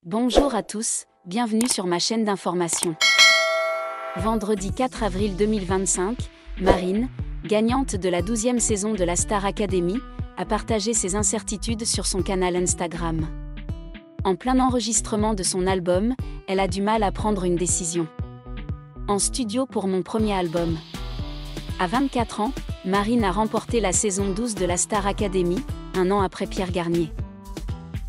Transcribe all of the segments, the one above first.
Bonjour à tous, bienvenue sur ma chaîne d'information. Vendredi 4 avril 2025, Marine, gagnante de la 12e saison de la Star Academy, a partagé ses incertitudes sur son canal Instagram. En plein enregistrement de son album, elle a du mal à prendre une décision. En studio pour mon premier album. À 24 ans, Marine a remporté la saison 12 de la Star Academy, un an après Pierre Garnier.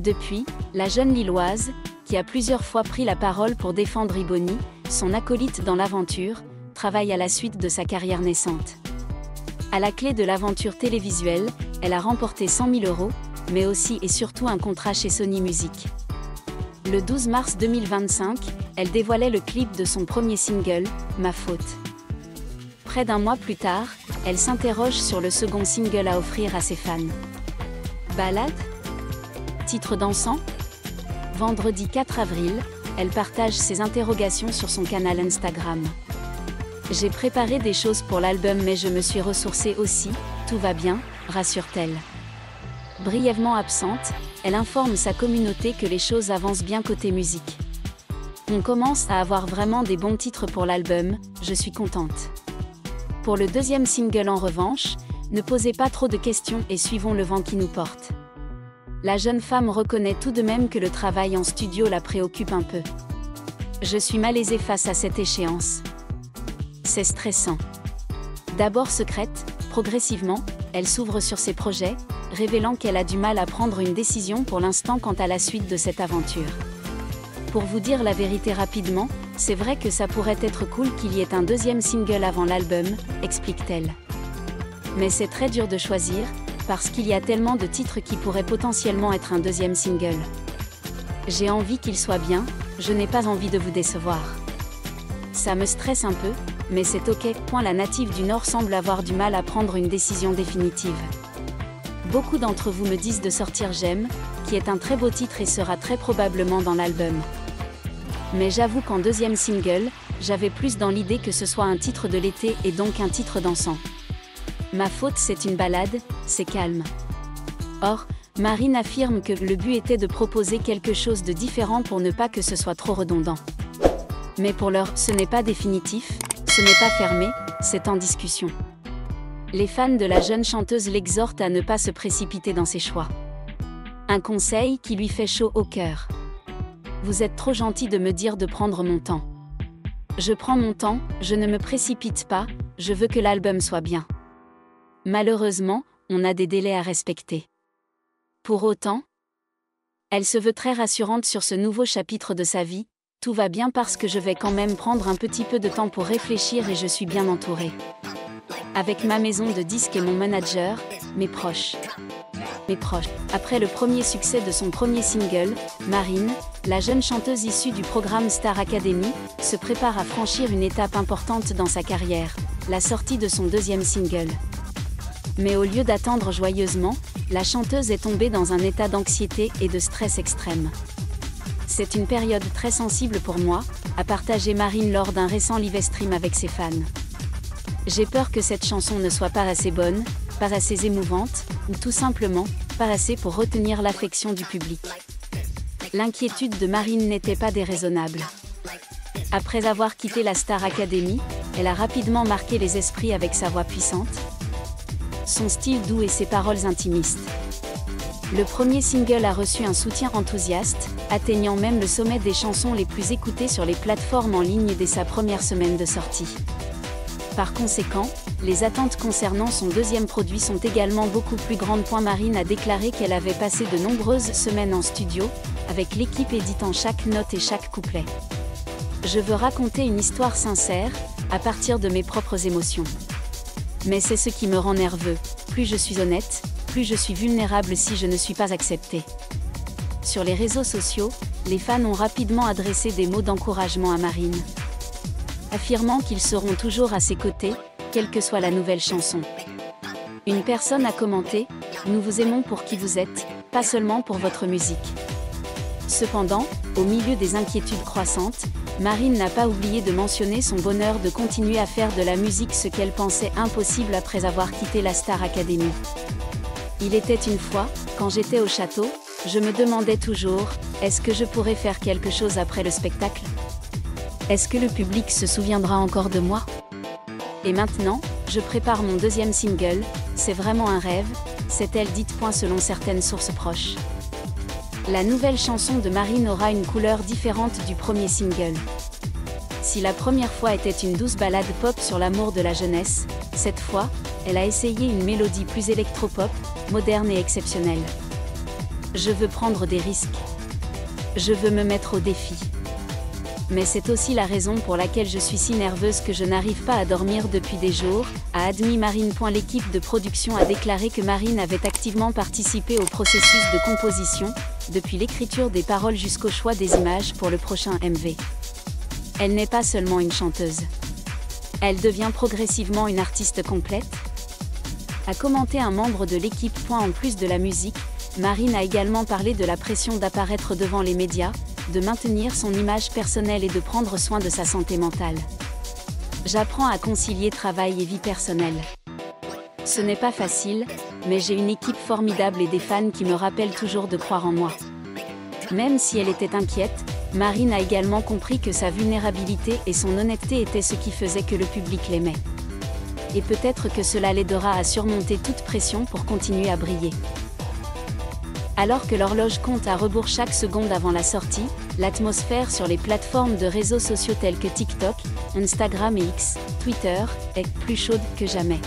Depuis, la jeune Lilloise, qui a plusieurs fois pris la parole pour défendre Riboni, son acolyte dans l'aventure, travaille à la suite de sa carrière naissante. À la clé de l'aventure télévisuelle, elle a remporté 100 000 €, mais aussi et surtout un contrat chez Sony Music. Le 12 mars 2025, elle dévoilait le clip de son premier single, Ma Faute. Près d'un mois plus tard, elle s'interroge sur le second single à offrir à ses fans. Ballade ? Titre dansant ? Vendredi 4 avril, elle partage ses interrogations sur son canal Instagram. J'ai préparé des choses pour l'album mais je me suis ressourcée aussi, tout va bien, rassure-t-elle. Brièvement absente, elle informe sa communauté que les choses avancent bien côté musique. On commence à avoir vraiment des bons titres pour l'album, je suis contente. Pour le deuxième single en revanche, ne posez pas trop de questions et suivons le vent qui nous porte. La jeune femme reconnaît tout de même que le travail en studio la préoccupe un peu. Je suis malaisée face à cette échéance. C'est stressant. D'abord secrète, progressivement, elle s'ouvre sur ses projets, révélant qu'elle a du mal à prendre une décision pour l'instant quant à la suite de cette aventure. Pour vous dire la vérité rapidement, c'est vrai que ça pourrait être cool qu'il y ait un deuxième single avant l'album, explique-t-elle. Mais c'est très dur de choisir, parce qu'il y a tellement de titres qui pourraient potentiellement être un deuxième single. J'ai envie qu'il soit bien, je n'ai pas envie de vous décevoir. Ça me stresse un peu, mais c'est ok. La native du Nord semble avoir du mal à prendre une décision définitive. Beaucoup d'entre vous me disent de sortir J'aime, qui est un très beau titre et sera très probablement dans l'album. Mais j'avoue qu'en deuxième single, j'avais plus dans l'idée que ce soit un titre de l'été et donc un titre dansant. Ma Faute c'est une ballade, c'est calme. Or, Marine affirme que le but était de proposer quelque chose de différent pour ne pas que ce soit trop redondant. Mais pour l'heure, ce n'est pas définitif, ce n'est pas fermé, c'est en discussion. Les fans de la jeune chanteuse l'exhortent à ne pas se précipiter dans ses choix. Un conseil qui lui fait chaud au cœur. Vous êtes trop gentil de me dire de prendre mon temps. Je prends mon temps, je ne me précipite pas, je veux que l'album soit bien. Malheureusement, on a des délais à respecter. Pour autant, elle se veut très rassurante sur ce nouveau chapitre de sa vie, tout va bien parce que je vais quand même prendre un petit peu de temps pour réfléchir et je suis bien entourée. Avec ma maison de disques et mon manager, mes proches. Après le premier succès de son premier single, Marine, la jeune chanteuse issue du programme Star Academy, se prépare à franchir une étape importante dans sa carrière, la sortie de son deuxième single. Mais au lieu d'attendre joyeusement, la chanteuse est tombée dans un état d'anxiété et de stress extrême. C'est une période très sensible pour moi, a partagé Marine lors d'un récent live stream avec ses fans. J'ai peur que cette chanson ne soit pas assez bonne, pas assez émouvante, ou tout simplement, pas assez pour retenir l'affection du public. L'inquiétude de Marine n'était pas déraisonnable. Après avoir quitté la Star Academy, elle a rapidement marqué les esprits avec sa voix puissante, son style doux et ses paroles intimistes. Le premier single a reçu un soutien enthousiaste, atteignant même le sommet des chansons les plus écoutées sur les plateformes en ligne dès sa première semaine de sortie. Par conséquent, les attentes concernant son deuxième produit sont également beaucoup plus grandes. Marine a déclaré qu'elle avait passé de nombreuses semaines en studio, avec l'équipe éditant chaque note et chaque couplet. Je veux raconter une histoire sincère, à partir de mes propres émotions. Mais c'est ce qui me rend nerveux, plus je suis honnête, plus je suis vulnérable si je ne suis pas acceptée. Sur les réseaux sociaux, les fans ont rapidement adressé des mots d'encouragement à Marine, affirmant qu'ils seront toujours à ses côtés, quelle que soit la nouvelle chanson. Une personne a commenté « Nous vous aimons pour qui vous êtes, pas seulement pour votre musique ». Cependant, au milieu des inquiétudes croissantes, Marine n'a pas oublié de mentionner son bonheur de continuer à faire de la musique, ce qu'elle pensait impossible après avoir quitté la Star Academy. Il était une fois, quand j'étais au château, je me demandais toujours, est-ce que je pourrais faire quelque chose après le spectacle? Est-ce que le public se souviendra encore de moi? Et maintenant, je prépare mon deuxième single, c'est vraiment un rêve, s'est-elle dite selon certaines sources proches. La nouvelle chanson de Marine aura une couleur différente du premier single. Si la première fois était une douce ballade pop sur l'amour de la jeunesse, cette fois, elle a essayé une mélodie plus électropop, moderne et exceptionnelle. Je veux prendre des risques. Je veux me mettre au défi. Mais c'est aussi la raison pour laquelle je suis si nerveuse que je n'arrive pas à dormir depuis des jours, a admis Marine. L'équipe de production a déclaré que Marine avait activement participé au processus de composition, depuis l'écriture des paroles jusqu'au choix des images pour le prochain MV. Elle n'est pas seulement une chanteuse. Elle devient progressivement une artiste complète, a commenté un membre de l'équipe. En plus de la musique, Marine a également parlé de la pression d'apparaître devant les médias, de maintenir son image personnelle et de prendre soin de sa santé mentale. J'apprends à concilier travail et vie personnelle. Ce n'est pas facile, mais j'ai une équipe formidable et des fans qui me rappellent toujours de croire en moi. Même si elle était inquiète, Marine a également compris que sa vulnérabilité et son honnêteté étaient ce qui faisait que le public l'aimait. Et peut-être que cela l'aidera à surmonter toute pression pour continuer à briller. Alors que l'horloge compte à rebours chaque seconde avant la sortie, l'atmosphère sur les plateformes de réseaux sociaux telles que TikTok, Instagram et X, Twitter, est plus chaude que jamais.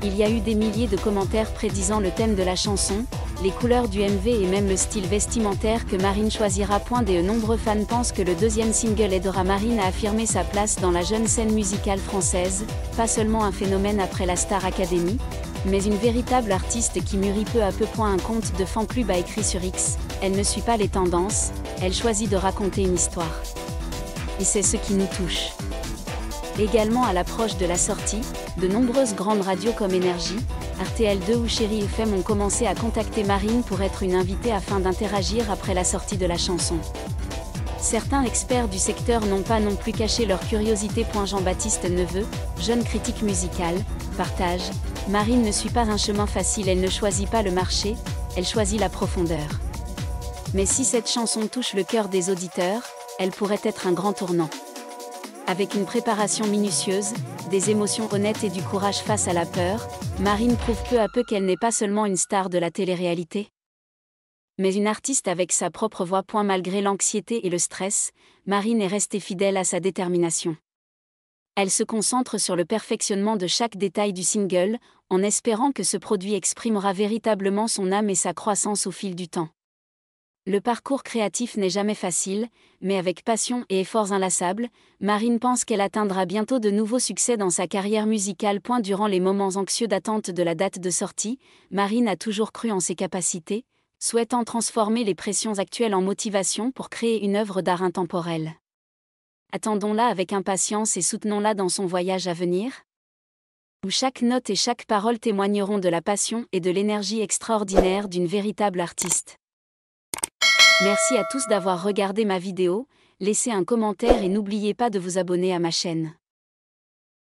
Il y a eu des milliers de commentaires prédisant le thème de la chanson, les couleurs du MV et même le style vestimentaire que Marine choisira. De nombreux fans pensent que le deuxième single aidera Marine à affirmer sa place dans la jeune scène musicale française, pas seulement un phénomène après la Star Academy, mais une véritable artiste qui mûrit peu à peu. Un compte de fan-club a écrit sur X, elle ne suit pas les tendances, elle choisit de raconter une histoire. Et c'est ce qui nous touche. Également à l'approche de la sortie, de nombreuses grandes radios comme Énergie, RTL2 ou Chéri FM ont commencé à contacter Marine pour être une invitée afin d'interagir après la sortie de la chanson. Certains experts du secteur n'ont pas non plus caché leur curiosité. Jean-Baptiste Neveu, jeune critique musical, partage: Marine ne suit pas un chemin facile, elle ne choisit pas le marché, elle choisit la profondeur. Mais si cette chanson touche le cœur des auditeurs, elle pourrait être un grand tournant. Avec une préparation minutieuse, des émotions honnêtes et du courage face à la peur, Marine prouve peu à peu qu'elle n'est pas seulement une star de la télé-réalité, mais une artiste avec sa propre voix. Malgré l'anxiété et le stress, Marine est restée fidèle à sa détermination. Elle se concentre sur le perfectionnement de chaque détail du single, en espérant que ce produit exprimera véritablement son âme et sa croissance au fil du temps. Le parcours créatif n'est jamais facile, mais avec passion et efforts inlassables, Marine pense qu'elle atteindra bientôt de nouveaux succès dans sa carrière musicale. Durant les moments anxieux d'attente de la date de sortie, Marine a toujours cru en ses capacités, souhaitant transformer les pressions actuelles en motivation pour créer une œuvre d'art intemporelle. Attendons-la avec impatience et soutenons-la dans son voyage à venir, où chaque note et chaque parole témoigneront de la passion et de l'énergie extraordinaire d'une véritable artiste. Merci à tous d'avoir regardé ma vidéo, laissez un commentaire et n'oubliez pas de vous abonner à ma chaîne.